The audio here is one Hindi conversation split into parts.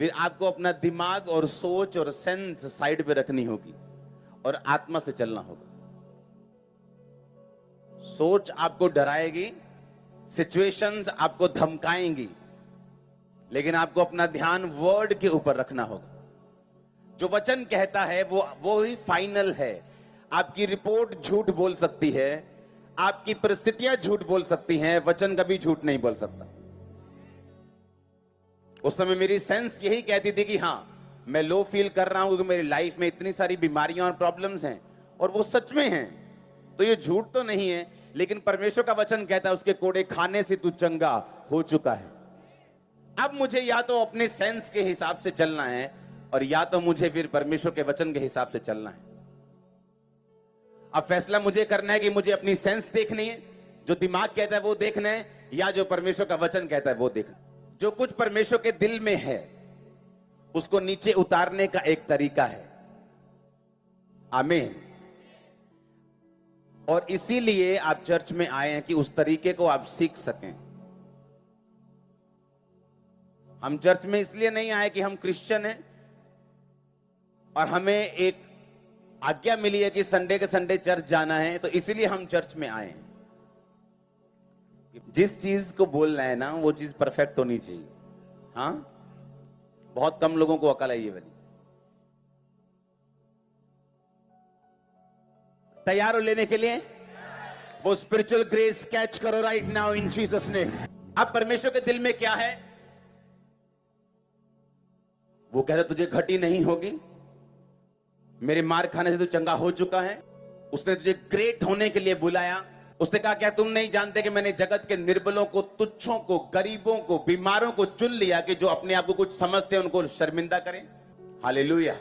फिर आपको अपना दिमाग और सोच और सेंस साइड पे रखनी होगी और आत्मा से चलना होगा। सोच आपको डराएगी, सिचुएशंस आपको धमकाएंगी, लेकिन आपको अपना ध्यान वर्ड के ऊपर रखना होगा। जो वचन कहता है वो ही फाइनल है। आपकी रिपोर्ट झूठ बोल सकती है, आपकी परिस्थितियां झूठ बोल सकती हैं, वचन कभी झूठ नहीं बोल सकता। उस समय मेरी सेंस यही कहती थी कि हां, मैं लो फील कर रहा हूं क्योंकि मेरी लाइफ में इतनी सारी बीमारियां और प्रॉब्लम्स हैं, और वो सच में हैं, तो ये झूठ तो नहीं है। लेकिन परमेश्वर का वचन कहता है उसके कोड़े खाने से तू चंगा हो चुका है। अब मुझे या तो अपने सेंस के हिसाब से चलना है और या तो मुझे फिर परमेश्वर के वचन के हिसाब से चलना है। अब फैसला मुझे करना है कि मुझे अपनी सेंस देखनी है, जो दिमाग कहता है वो देखना है, या जो परमेश्वर का वचन कहता है वो देखना है। जो कुछ परमेश्वर के दिल में है उसको नीचे उतारने का एक तरीका है। आमीन। और इसीलिए आप चर्च में आए हैं कि उस तरीके को आप सीख सकें। हम चर्च में इसलिए नहीं आए कि हम क्रिश्चियन हैं और हमें एक आज्ञा मिली है कि संडे के संडे चर्च जाना है, तो इसीलिए हम चर्च में आए हैं। जिस चीज को बोलना है ना वो चीज परफेक्ट होनी चाहिए। हाँ, बहुत कम लोगों को अकल है ये वाली। तैयार हो लेने के लिए? वो स्पिरिचुअल ग्रेस कैच करो right now in Jesus name. अब परमेश्वर के दिल में क्या है? वो कहता तुझे घटी नहीं होगी, मेरे मार खाने से तू चंगा हो चुका है। उसने तुझे ग्रेट होने के लिए बुलाया। उसने कहा क्या तुम नहीं जानते कि मैंने जगत के निर्बलों को, तुच्छों को, गरीबों को, बीमारों को चुन लिया कि जो अपने आप को कुछ समझते हैं उनको शर्मिंदा करें। हालेलुया।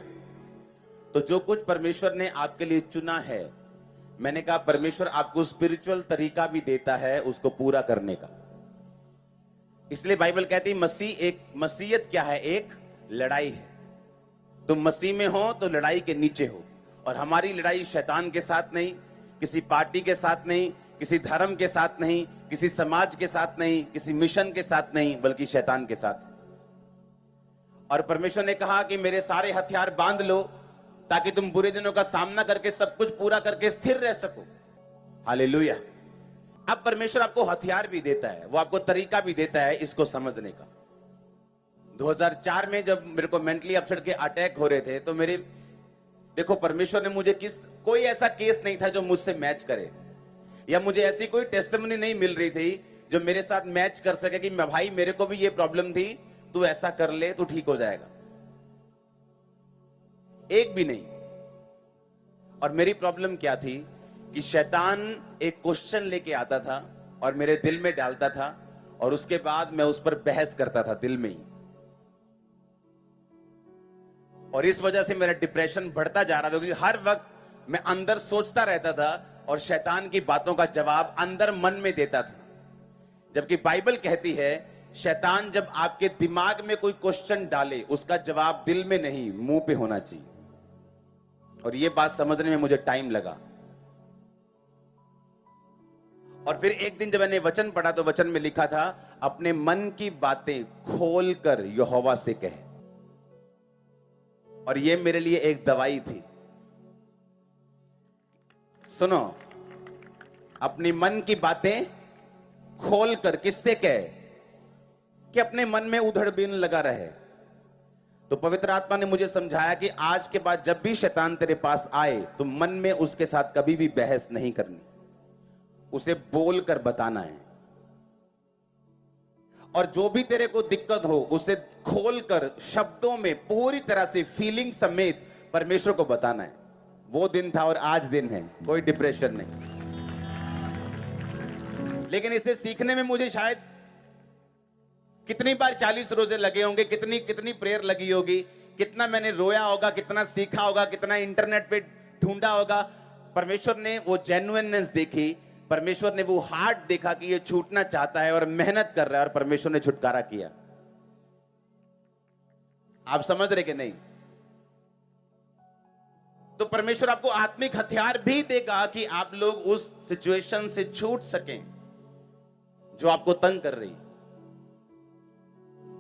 तो जो कुछ परमेश्वर ने आपके लिए चुना है, मैंने कहा परमेश्वर आपको स्पिरिचुअल तरीका भी देता है उसको पूरा करने का। इसलिए बाइबल कहती है मसीहत क्या है? एक लड़ाई है। तुम मसीह में हो तो लड़ाई के नीचे हो, और हमारी लड़ाई शैतान के साथ नहीं, किसी पार्टी के साथ नहीं, किसी धर्म के साथ नहीं, किसी समाज के साथ नहीं, किसी मिशन के साथ नहीं, बल्कि शैतान के साथ। और परमेश्वर ने कहा कि मेरे सारे हथियार बांध लो ताकि तुम बुरे दिनों का सामना करके सब कुछ पूरा करके स्थिर रह सको। हालेलुया। अब परमेश्वर आपको हथियार भी देता है, वो आपको तरीका भी देता है इसको समझने का। 2004 में जब मेरे को मेंटली अपसेट के अटैक हो रहे थे, तो देखो परमेश्वर ने मुझे कोई ऐसा केस नहीं था जो मुझसे मैच करे, या मुझे ऐसी कोई टेस्टिमनी नहीं मिल रही थी जो मेरे साथ मैच कर सके कि मैं भाई मेरे को भी ये प्रॉब्लम थी, तू ऐसा कर ले तू ठीक हो जाएगा। एक भी नहीं। और मेरी प्रॉब्लम क्या थी कि शैतान एक क्वेश्चन लेके आता था और मेरे दिल में डालता था, और उसके बाद मैं उस पर बहस करता था दिल में ही। और इस वजह से मेरा डिप्रेशन बढ़ता जा रहा था, क्योंकि हर वक्त मैं अंदर सोचता रहता था और शैतान की बातों का जवाब अंदर मन में देता था। जबकि बाइबल कहती है शैतान जब आपके दिमाग में कोई क्वेश्चन डाले उसका जवाब दिल में नहीं मुंह पे होना चाहिए। और यह बात समझने में मुझे टाइम लगा। और फिर एक दिन जब मैंने वचन पढ़ा तो वचन में लिखा था अपने मन की बातें खोलकर यहोवा से कहे। और ये मेरे लिए एक दवाई थी। सुनो, अपनी मन की बातें खोलकर किससे कहे? कि अपने मन में उधड़बीन लगा रहे। तो पवित्र आत्मा ने मुझे समझाया कि आज के बाद जब भी शैतान तेरे पास आए तो मन में उसके साथ कभी भी बहस नहीं करनी, उसे बोलकर बताना है। और जो भी तेरे को दिक्कत हो उसे खोलकर शब्दों में पूरी तरह से फीलिंग समेत परमेश्वर को बताना है। वो दिन था और आज दिन है, कोई डिप्रेशन नहीं। लेकिन इसे सीखने में मुझे शायद कितनी बार 40 रोजे लगे होंगे, कितनी प्रेयर लगी होगी, कितना मैंने रोया होगा, कितना सीखा होगा, कितना इंटरनेट पे ढूंढा होगा। परमेश्वर ने वो जेन्युइननेस देखी, परमेश्वर ने वो हार्ट देखा कि ये छूटना चाहता है और मेहनत कर रहा है, और परमेश्वर ने छुटकारा किया। आप समझ रहे कि नहीं? तो परमेश्वर आपको आत्मिक हथियार भी देगा कि आप लोग उस सिचुएशन से छूट सकें जो आपको तंग कर रही।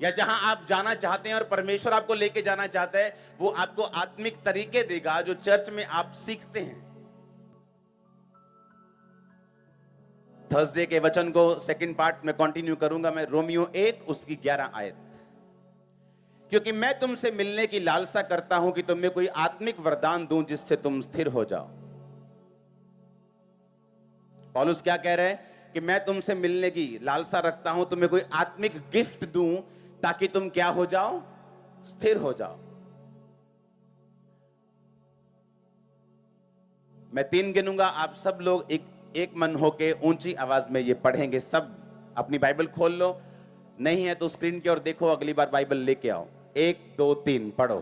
या जहां आप जाना चाहते हैं और परमेश्वर आपको लेके जाना चाहता है, वो आपको आत्मिक तरीके देगा जो चर्च में आप सीखते हैं। थर्सडे के वचन को सेकंड पार्ट में कंटिन्यू करूंगा मैं, रोमियो 1 उसकी 11 आयत। क्योंकि मैं तुमसे मिलने की लालसा करता हूं कि तुम्हें कोई आत्मिक वरदान दूं जिससे तुम स्थिर हो जाओ। पौलुस क्या कह रहे हैं कि मैं तुमसे मिलने की लालसा रखता हूं, तुम्हें कोई आत्मिक गिफ्ट दूं ताकि तुम क्या हो जाओ, स्थिर हो जाओ। मैं 3 गिनूंगा, आप सब लोग एक मन होके ऊंची आवाज में ये पढ़ेंगे। सब अपनी बाइबल खोल लो, नहीं है तो स्क्रीन की ओर देखो, अगली बार बाइबल लेके आओ। 1 2 3 पढ़ो।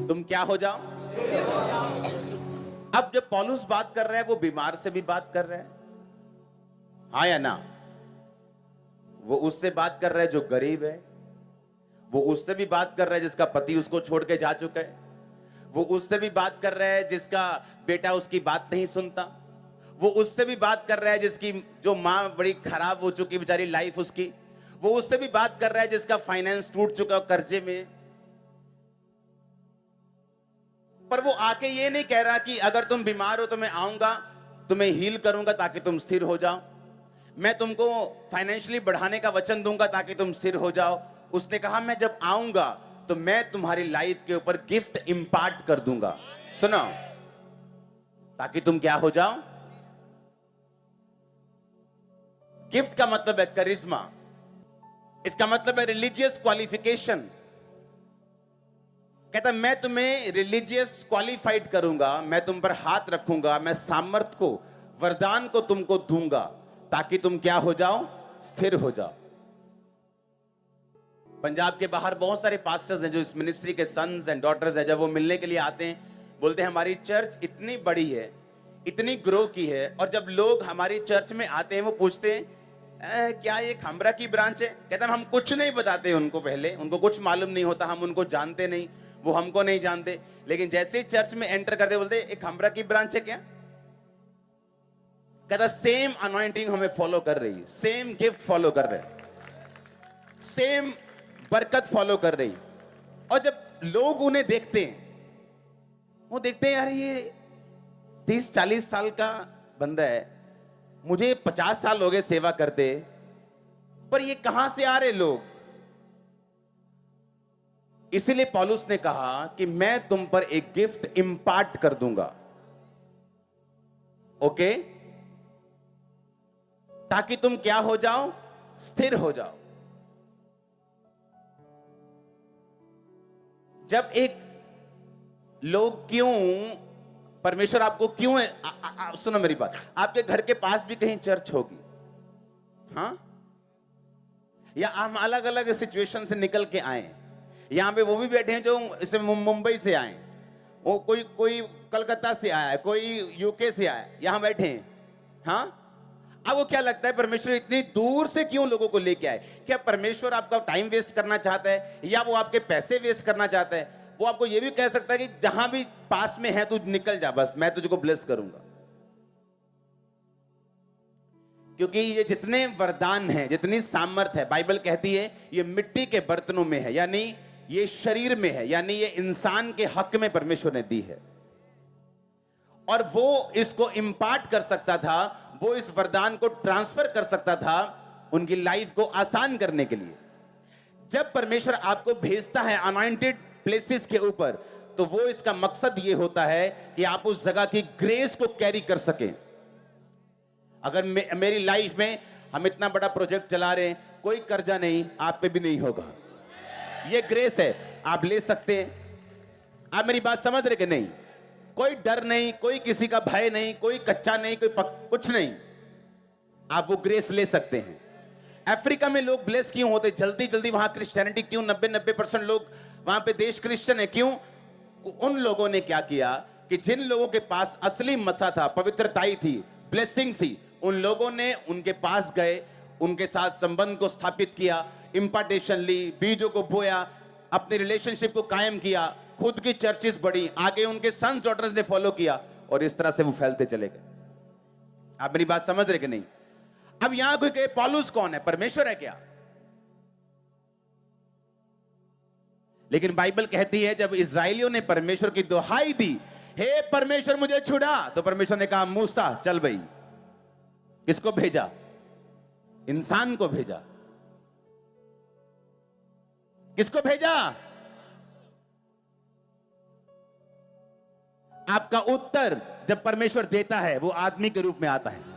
तुम क्या हो जाओ। अब जब पौलुस बात कर रहा है, वो बीमार से भी बात कर रहा है, हाँ या ना? वो उससे बात कर रहा है जो गरीब है, वो उससे भी बात कर रहा है जिसका पति उसको छोड़ के जा चुका है, वो उससे भी बात कर रहा है जिसका बेटा उसकी बात नहीं सुनता, वो उससे भी बात कर रहा है जिसकी जो माँ बड़ी खराब हो चुकी बेचारी लाइफ उसकी, वो उससे भी बात कर रहा है जिसका फाइनेंस टूट चुका कर्जे में। पर वो आके ये नहीं कह रहा कि अगर तुम बीमार हो तो मैं आऊंगा, तुम्हें हील करूंगा ताकि तुम स्थिर हो जाओ, मैं तुमको फाइनेंशियली बढ़ाने का वचन दूंगा ताकि तुम स्थिर हो जाओ। उसने कहा मैं जब आऊंगा तो मैं तुम्हारी लाइफ के ऊपर गिफ्ट इंपार्ट कर दूंगा, सुनो, ताकि तुम क्या हो जाओ। गिफ्ट का मतलब है करिश्मा, इसका मतलब है रिलीजियस क्वालिफिकेशन। कहता मैं तुम्हें रिलीजियस क्वालिफाइड करूंगा, मैं तुम पर हाथ रखूंगा, मैं सामर्थ को, वरदान को तुमको दूंगा ताकि तुम क्या हो जाओ, स्थिर हो जाओ। पंजाब के बाहर बहुत सारे पास्टर्स हैं जो इस मिनिस्ट्री के सन्स एंड डॉटर्स हैं। जब वो मिलने के लिए आते हैं, बोलते हैं हमारी चर्च इतनी बड़ी है, इतनी ग्रो की है, और जब लोग हमारी चर्च में आते हैं वो पूछते हैं क्या ये खंबरा की ब्रांच है? कहते हैं हम कुछ नहीं बताते उनको, पहले उनको कुछ मालूम नहीं होता, हम उनको जानते नहीं, वो हमको नहीं जानते, लेकिन जैसे ही चर्च में एंटर करते बोलते एक खंबरा की ब्रांच है क्या? कहता सेम अनॉइंटिंग हमें फॉलो कर रही है, सेम गिफ्ट फॉलो कर रहे, सेम बरकत फॉलो कर रही। और जब लोग उन्हें देखते हैं, वो देखते हैं यार ये 30-40 साल का बंदा है, मुझे 50 साल हो गए सेवा करते, पर ये कहां से आ रहे लोग? इसीलिए पौलुस ने कहा कि मैं तुम पर एक गिफ्ट इंपार्ट कर दूंगा, ओके, ताकि तुम क्या हो जाओ, स्थिर हो जाओ। जब एक लोग क्यों, परमेश्वर आपको क्यों है, सुनो मेरी बात, आपके घर के पास भी कहीं चर्च होगी, हाँ, या हम अलग अलग सिचुएशन से निकल के आए, यहां पे वो भी बैठे हैं जो इसे मुंबई से आए, वो कोई कलकत्ता से आया है, कोई यूके से आया है, यहां बैठे हैं, हाँ। अब वो क्या लगता है परमेश्वर इतनी दूर से क्यों लोगों को लेके आए? क्या परमेश्वर आपका टाइम वेस्ट करना चाहता है, या वो आपके पैसे वेस्ट करना चाहता है? वो आपको ये भी कह सकता है कि जहां भी पास में है तू निकल जा, बस मैं तुझको ब्लेस करूंगा। क्योंकि ये जितने वरदान हैं, जितनी सामर्थ है, बाइबल कहती है ये मिट्टी के बर्तनों में है, यानी ये शरीर में है, यानी ये इंसान के हक में परमेश्वर ने दी है, और वो इसको इंपार्ट कर सकता था, वो इस वरदान को ट्रांसफर कर सकता था उनकी लाइफ को आसान करने के लिए। जब परमेश्वर आपको भेजता है अनॉइंटेड प्लेसेस के ऊपर, तो वो इसका मकसद ये होता है कि आप उस जगह की ग्रेस को कैरी कर सकें। अगर मेरी लाइफ में हम इतना बड़ा प्रोजेक्ट चला रहे हैं, कोई कर्जा नहीं, आप पे भी नहीं होगा, ये ग्रेस है, आप ले सकते हैं। आप मेरी बात समझ रहे कि नहीं? कोई डर नहीं, कोई किसी का भय नहीं, कोई कच्चा नहीं, कुछ नहीं, आप वो ग्रेस ले सकते हैं। अफ्रीका में लोग ब्लेस क्यों होते जल्दी जल्दी? वहां क्रिश्चियनिटी क्यों 90% लोग वहां पे देश क्रिश्चियन है, क्यों? उन लोगों ने क्या किया कि जिन लोगों के पास असली मसा था, पवित्रताई थी, ब्लेसिंग थी, उन लोगों ने उनके पास गए, उनके साथ संबंध को स्थापित किया, इंपार्टेशन ली, बीजों को बोया, अपने रिलेशनशिप को कायम किया, खुद की चर्चेस बढ़ी, आगे उनके सन्स डॉटर्स ने फॉलो किया और इस तरह से वो फैलते चले गए। आप मेरी बात समझ रहे कि नहीं? अब यहां कोई कहे पौलुस कौन है, परमेश्वर है क्या? लेकिन बाइबल कहती है जब इस्राएलियों ने परमेश्वर की दुहाई दी, हे परमेश्वर मुझे छुड़ा, तो परमेश्वर ने कहा मूसा चल भाई। किसको भेजा? इंसान को भेजा। किसको भेजा? आपका उत्तर जब परमेश्वर देता है वो आदमी के रूप में आता है।